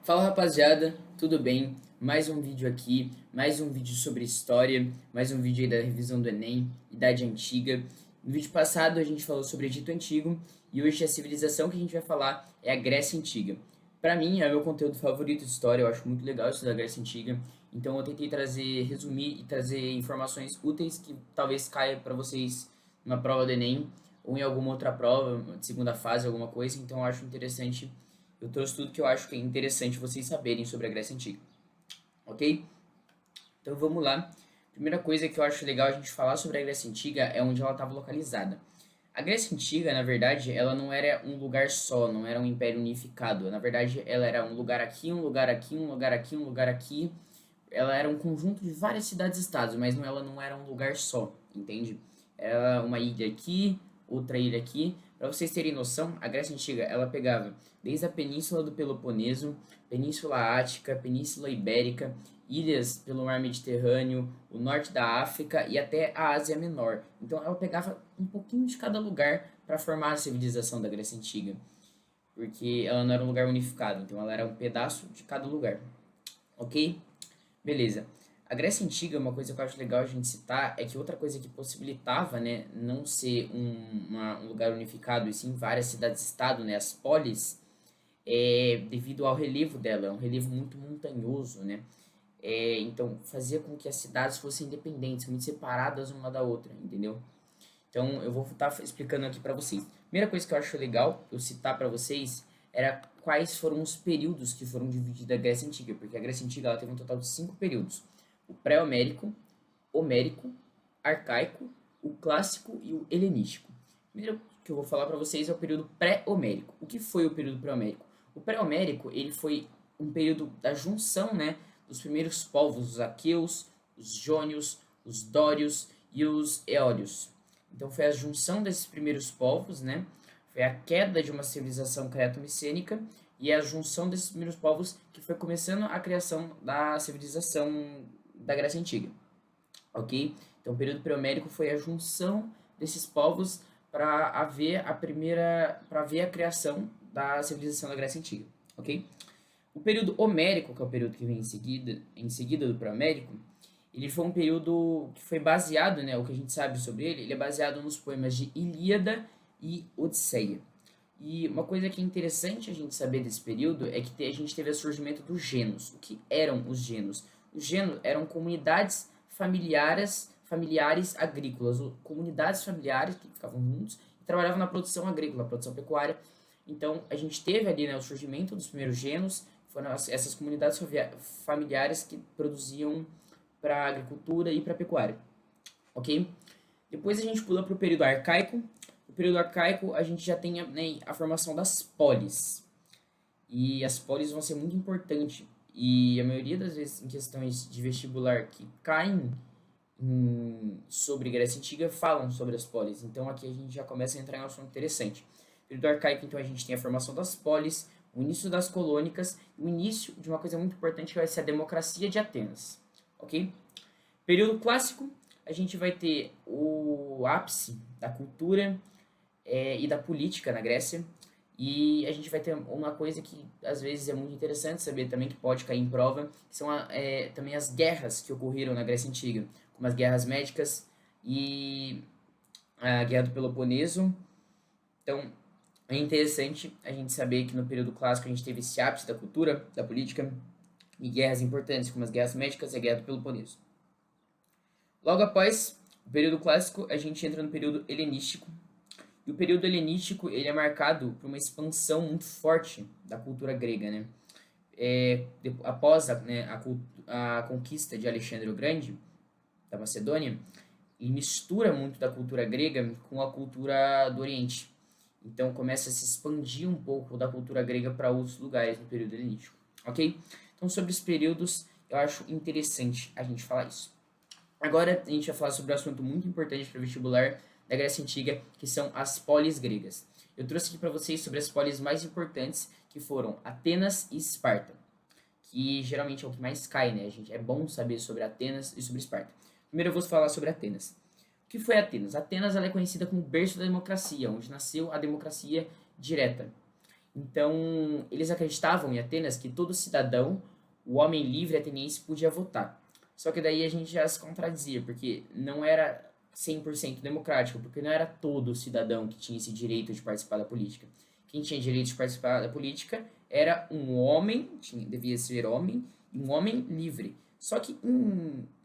Fala rapaziada, tudo bem? Mais um vídeo aqui, mais um vídeo sobre história, mais um vídeo aí da revisão do Enem, Idade Antiga. No vídeo passado a gente falou sobre Egito Antigo e hoje a civilização que a gente vai falar é a Grécia Antiga. Para mim é o meu conteúdo favorito de história, eu acho muito legal estudar a Grécia Antiga, então eu tentei resumir e trazer informações úteis que talvez caia para vocês numa prova do Enem ou em alguma outra prova, de segunda fase, alguma coisa, então eu acho interessante. Eu trouxe tudo que eu acho que é interessante vocês saberem sobre a Grécia Antiga, ok? Então vamos lá. Primeira coisa que eu acho legal a gente falar sobre a Grécia Antiga é onde ela estava localizada. A Grécia Antiga, na verdade, ela não era um lugar só, não era um império unificado. Na verdade, ela era um lugar aqui, um lugar aqui, um lugar aqui, um lugar aqui. Ela era um conjunto de várias cidades-estados, mas ela não era um lugar só, entende? Era uma ilha aqui, outra ilha aqui. Para vocês terem noção, a Grécia Antiga ela pegava desde a Península do Peloponeso, Península Ática, Península Ibérica, ilhas pelo Mar Mediterrâneo, o norte da África e até a Ásia Menor. Então ela pegava um pouquinho de cada lugar para formar a civilização da Grécia Antiga, porque ela não era um lugar unificado, então ela era um pedaço de cada lugar, ok? Beleza. A Grécia Antiga, uma coisa que eu acho legal a gente citar é que outra coisa que possibilitava, né, não ser um lugar unificado, e sim várias cidades-estado, né, as polis, devido ao relevo dela, é um relevo muito montanhoso, né, então fazia com que as cidades fossem independentes, muito separadas uma da outra, entendeu? Então eu vou estar explicando aqui para vocês. Primeira coisa que eu acho legal eu citar para vocês era quais foram os períodos que foram divididos a Grécia Antiga, porque a Grécia Antiga ela teve um total de 5 períodos: o pré-homérico, homérico, arcaico, o clássico e o helenístico. O primeiro que eu vou falar para vocês é o período pré-homérico. O que foi o período pré-homérico? O pré-homérico ele foi um período da junção, né, dos primeiros povos, os aqueus, os jônios, os dórios e os eólios. Então foi a junção desses primeiros povos, né? Foi a queda de uma civilização creto-micênica e a junção desses primeiros povos que foi começando a criação da civilização da Grécia Antiga, ok? Então o período pré-homérico foi a junção desses povos para ver a criação da civilização da Grécia Antiga, ok? O período homérico, que é o período que vem em seguida do pré-homérico, ele foi um período que foi baseado, né, o que a gente sabe sobre ele é baseado nos poemas de Ilíada e Odisseia. E uma coisa que é interessante a gente saber desse período é que a gente teve o surgimento dos genos. O que eram os genos? Os genos eram comunidades familiares agrícolas, ou comunidades familiares que ficavam juntos e trabalhavam na produção agrícola, produção pecuária. Então a gente teve ali, né, o surgimento dos primeiros genos, foram essas comunidades familiares que produziam para agricultura e para pecuária, ok? Depois a gente pula para o período arcaico. No período arcaico a gente já tem, né, a formação das polis. E as polis vão ser muito importantes. E a maioria das vezes em questões de vestibular que caem sobre Grécia Antiga falam sobre as polis. Então aqui a gente já começa a entrar em um assunto interessante. No período arcaico, então, a gente tem a formação das polis, o início das colônicas, o início de uma coisa muito importante que vai ser a democracia de Atenas, ok? Período clássico, a gente vai ter o ápice da cultura e da política na Grécia, e a gente vai ter uma coisa que às vezes é muito interessante saber também, que pode cair em prova, que são também as guerras que ocorreram na Grécia Antiga, como as guerras médicas e a Guerra do Peloponeso. Então, é interessante a gente saber que no período clássico a gente teve esse ápice da cultura, da política e guerras importantes, como as guerras médicas e a Guerra do Peloponeso. Logo após o período clássico, a gente entra no período helenístico. E o período helenístico ele é marcado por uma expansão muito forte da cultura grega, né? Após a conquista de Alexandre o Grande, da Macedônia, ele mistura muito da cultura grega com a cultura do Oriente. Então começa a se expandir um pouco da cultura grega para outros lugares no período helenístico, ok? Então sobre os períodos, eu acho interessante a gente falar isso. Agora a gente vai falar sobre um assunto muito importante para o vestibular da Grécia Antiga, que são as polis gregas. Eu trouxe aqui para vocês sobre as polis mais importantes, que foram Atenas e Esparta, que geralmente é o que mais cai, né, gente? É bom saber sobre Atenas e sobre Esparta. Primeiro eu vou falar sobre Atenas. O que foi Atenas? Atenas ela é conhecida como berço da democracia, onde nasceu a democracia direta. Então, eles acreditavam em Atenas que todo cidadão, o homem livre ateniense, podia votar. Só que daí a gente já se contradizia, porque não era 100% democrático, porque não era todo cidadão que tinha esse direito de participar da política. Quem tinha direito de participar da política era um homem, devia ser homem, e um homem livre. Só que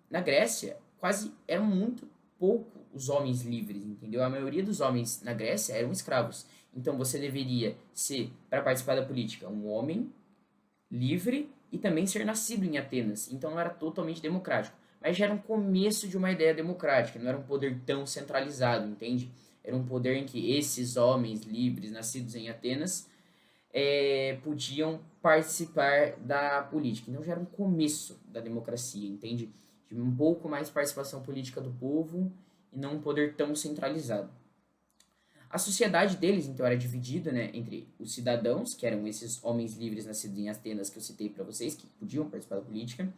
na Grécia, quase eram muito pouco os homens livres, entendeu? A maioria dos homens na Grécia eram escravos. Então você deveria ser, para participar da política, um homem livre e também ser nascido em Atenas. Então não era totalmente democrático. Mas já era um começo de uma ideia democrática, não era um poder tão centralizado, entende? Era um poder em que esses homens livres, nascidos em Atenas, podiam participar da política. Então já era um começo da democracia, entende? De um pouco mais participação política do povo e não um poder tão centralizado. A sociedade deles, então, era dividida, né, entre os cidadãos, que eram esses homens livres nascidos em Atenas que eu citei para vocês, que podiam participar da política,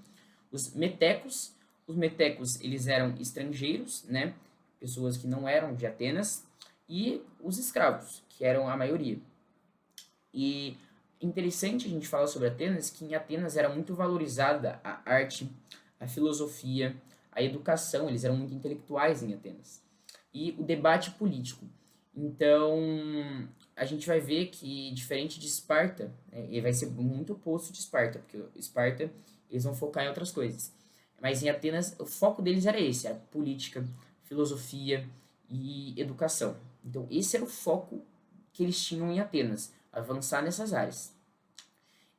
os metecos. Os metecos, eles eram estrangeiros, né, pessoas que não eram de Atenas, e os escravos, que eram a maioria. E interessante a gente falar sobre Atenas, que em Atenas era muito valorizada a arte, a filosofia, a educação, eles eram muito intelectuais em Atenas. E o debate político. Então, a gente vai ver que, diferente de Esparta, ele vai ser muito oposto de Esparta, porque Esparta, eles vão focar em outras coisas. Mas em Atenas, o foco deles era esse, a política, filosofia e educação. Então, esse era o foco que eles tinham em Atenas, avançar nessas áreas.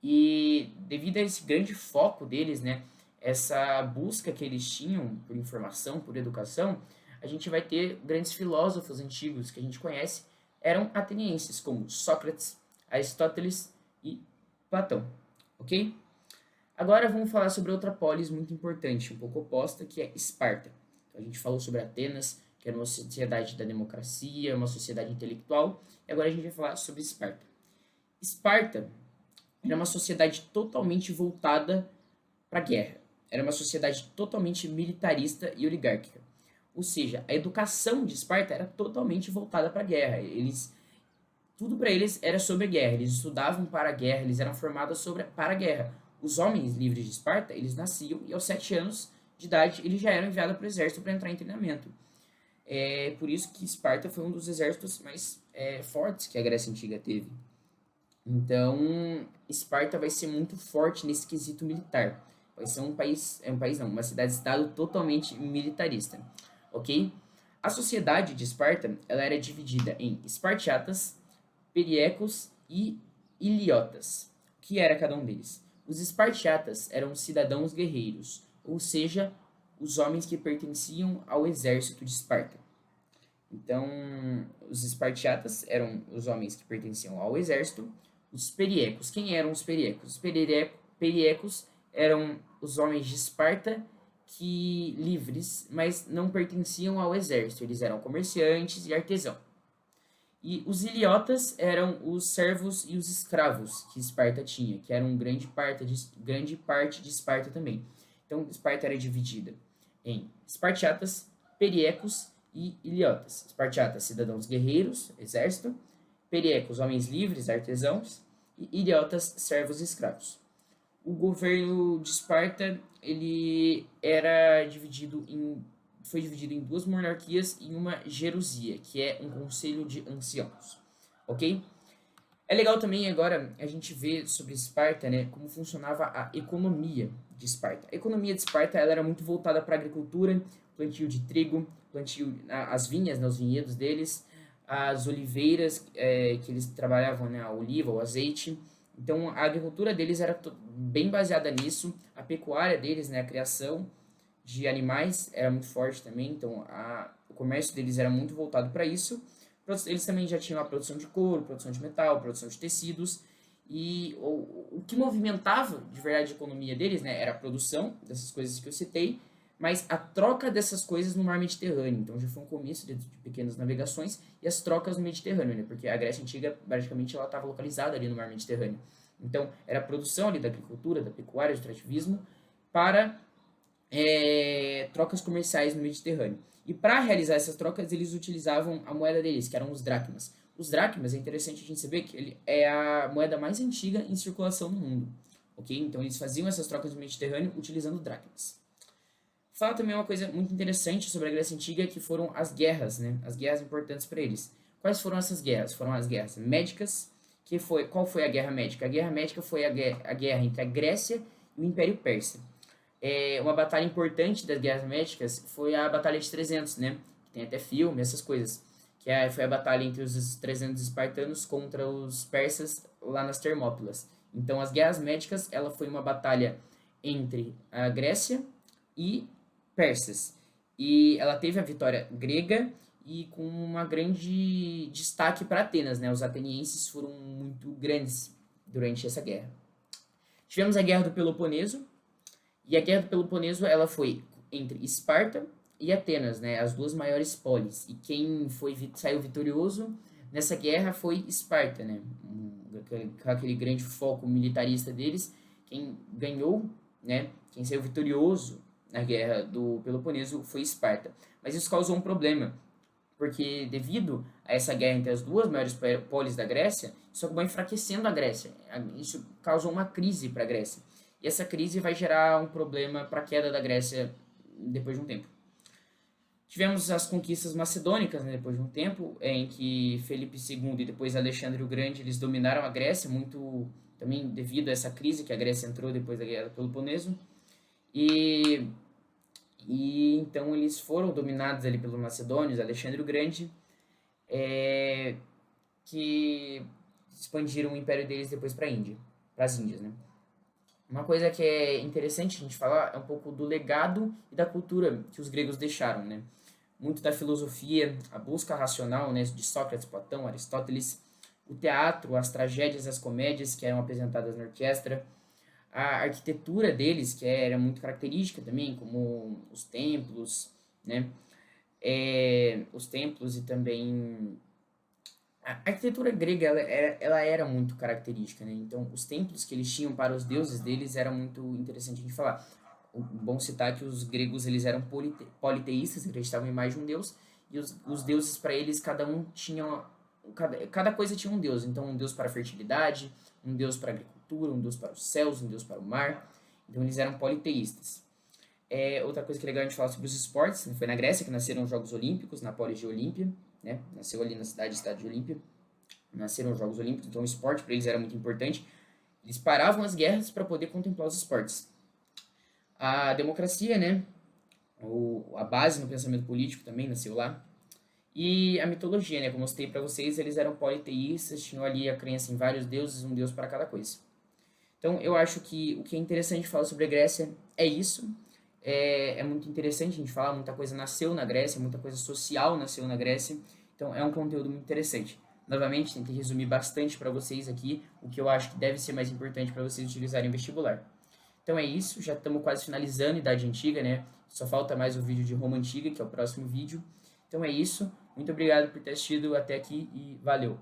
E devido a esse grande foco deles, né, essa busca que eles tinham por informação, por educação, a gente vai ter grandes filósofos antigos que a gente conhece, eram atenienses, como Sócrates, Aristóteles e Platão, ok? Agora vamos falar sobre outra polis muito importante, um pouco oposta, que é Esparta. Então, a gente falou sobre Atenas, que era uma sociedade da democracia, uma sociedade intelectual, e agora a gente vai falar sobre Esparta. Esparta era uma sociedade totalmente voltada para a guerra. Era uma sociedade totalmente militarista e oligárquica. Ou seja, a educação de Esparta era totalmente voltada para a guerra. Tudo para eles era sobre a guerra. Eles estudavam para a guerra, eles eram formados para a guerra. Os homens livres de Esparta, eles nasciam e aos 7 anos de idade eles já eram enviados para o exército para entrar em treinamento. É por isso que Esparta foi um dos exércitos mais fortes que a Grécia Antiga teve. Então, Esparta vai ser muito forte nesse quesito militar. Vai ser uma cidade-estado totalmente militarista, ok? A sociedade de Esparta, ela era dividida em espartiatas, periecos e iliotas. O que era cada um deles? Os espartiatas eram cidadãos guerreiros, ou seja, os homens que pertenciam ao exército de Esparta. Então, os espartiatas eram os homens que pertenciam ao exército. Os periecos. Quem eram os periecos? Os periecos eram os homens de Esparta que livres, mas não pertenciam ao exército. Eles eram comerciantes e artesãos. E os iliotas eram os servos e os escravos que Esparta tinha, que eram grande parte de Esparta também. Então, Esparta era dividida em espartiatas, periecos e iliotas. Espartiatas, cidadãos guerreiros, exército. Periecos, homens livres, artesãos. E iliotas, servos e escravos. O governo de Esparta ele foi dividido em 2 monarquias e uma gerusia, que é um conselho de anciãos, ok? É legal também agora a gente ver sobre Esparta, né, como funcionava a economia de Esparta. A economia de Esparta ela era muito voltada para a agricultura, plantio de trigo, as vinhas, né, os vinhedos deles, as oliveiras que eles trabalhavam, né, a oliva, o azeite. Então a agricultura deles era bem baseada nisso, a pecuária deles, né, a criação de animais era muito forte também, então o comércio deles era muito voltado para isso. Eles também já tinham a produção de couro, produção de metal, produção de tecidos, e o que movimentava de verdade a economia deles, né, era a produção dessas coisas que eu citei, mas a troca dessas coisas no mar Mediterrâneo. Então já foi um começo de pequenas navegações e as trocas no Mediterrâneo, né, porque a Grécia Antiga, praticamente, ela estava localizada ali no mar Mediterrâneo. Então era a produção ali da agricultura, da pecuária, do extrativismo, para trocas comerciais no Mediterrâneo. E para realizar essas trocas, eles utilizavam a moeda deles, que eram os dracmas. Os dracmas, é interessante a gente saber que ele é a moeda mais antiga em circulação no mundo, ok? Então eles faziam essas trocas no Mediterrâneo utilizando dracmas. Fala também uma coisa muito interessante sobre a Grécia Antiga, que foram as guerras, né? As guerras importantes para eles. Quais foram essas guerras? Foram as guerras médicas, qual foi a guerra médica? A guerra médica foi a guerra entre a Grécia e o Império Persa. Uma batalha importante das guerras médicas foi a Batalha de 300, né? Tem até filme, essas coisas. Foi a batalha entre os 300 espartanos contra os persas lá nas Termópilas. Então, as guerras médicas, ela foi uma batalha entre a Grécia e persas. E ela teve a vitória grega e com uma grande destaque para Atenas, né? Os atenienses foram muito grandes durante essa guerra. Tivemos a Guerra do Peloponeso, e a Guerra do Peloponeso ela foi entre Esparta e Atenas, né? As duas maiores polis. E quem saiu vitorioso nessa guerra foi Esparta, né? Com aquele grande foco militarista deles, quem ganhou, né? Quem saiu vitorioso na Guerra do Peloponeso foi Esparta. Mas isso causou um problema, porque devido a essa guerra entre as duas maiores polis da Grécia, isso acabou enfraquecendo a Grécia. Isso causou uma crise para a Grécia. E essa crise vai gerar um problema para a queda da Grécia depois de um tempo. Tivemos as conquistas macedônicas, né, depois de um tempo, em que Felipe II e depois Alexandre o Grande eles dominaram a Grécia, muito também devido a essa crise que a Grécia entrou depois da Guerra do Peloponeso. E então eles foram dominados ali pelos macedônios, Alexandre o Grande, que expandiram o império deles depois para as Índias, né? Uma coisa que é interessante a gente falar é um pouco do legado e da cultura que os gregos deixaram, né? Muito da filosofia, a busca racional, né, de Sócrates, Platão, Aristóteles, o teatro, as tragédias, as comédias que eram apresentadas na orquestra, a arquitetura deles, que era muito característica também, como os templos, né? Os templos e também a arquitetura grega ela era muito característica, né? Então, os templos que eles tinham para os deuses deles era muito interessante a gente falar. Bom citar que os gregos eles eram politeístas, acreditavam em mais de um deus, e os deuses para eles cada um tinha cada coisa tinha um deus. Então, um deus para a fertilidade, um deus para a agricultura, um deus para os céus, um deus para o mar. Então, eles eram politeístas. Outra coisa que é legal a gente falar sobre os esportes, né? Foi na Grécia que nasceram os Jogos Olímpicos, na polis de Olímpia, né? Nasceu ali na cidade de Olímpia, nasceram os Jogos Olímpicos, então o esporte para eles era muito importante. Eles paravam as guerras para poder contemplar os esportes. A democracia, né? A base no pensamento político também nasceu lá. E a mitologia, né? Como eu citei para vocês, eles eram politeístas, tinham ali a crença em vários deuses, um deus para cada coisa. Então, eu acho que o que é interessante falar sobre a Grécia é isso. É muito interessante a gente falar, muita coisa nasceu na Grécia, muita coisa social nasceu na Grécia, então é um conteúdo muito interessante. Novamente, tentei resumir bastante para vocês aqui, o que eu acho que deve ser mais importante para vocês utilizarem o vestibular. Então é isso, já estamos quase finalizando Idade Antiga, né? Só falta mais o vídeo de Roma Antiga, que é o próximo vídeo. Então é isso, muito obrigado por ter assistido até aqui e valeu!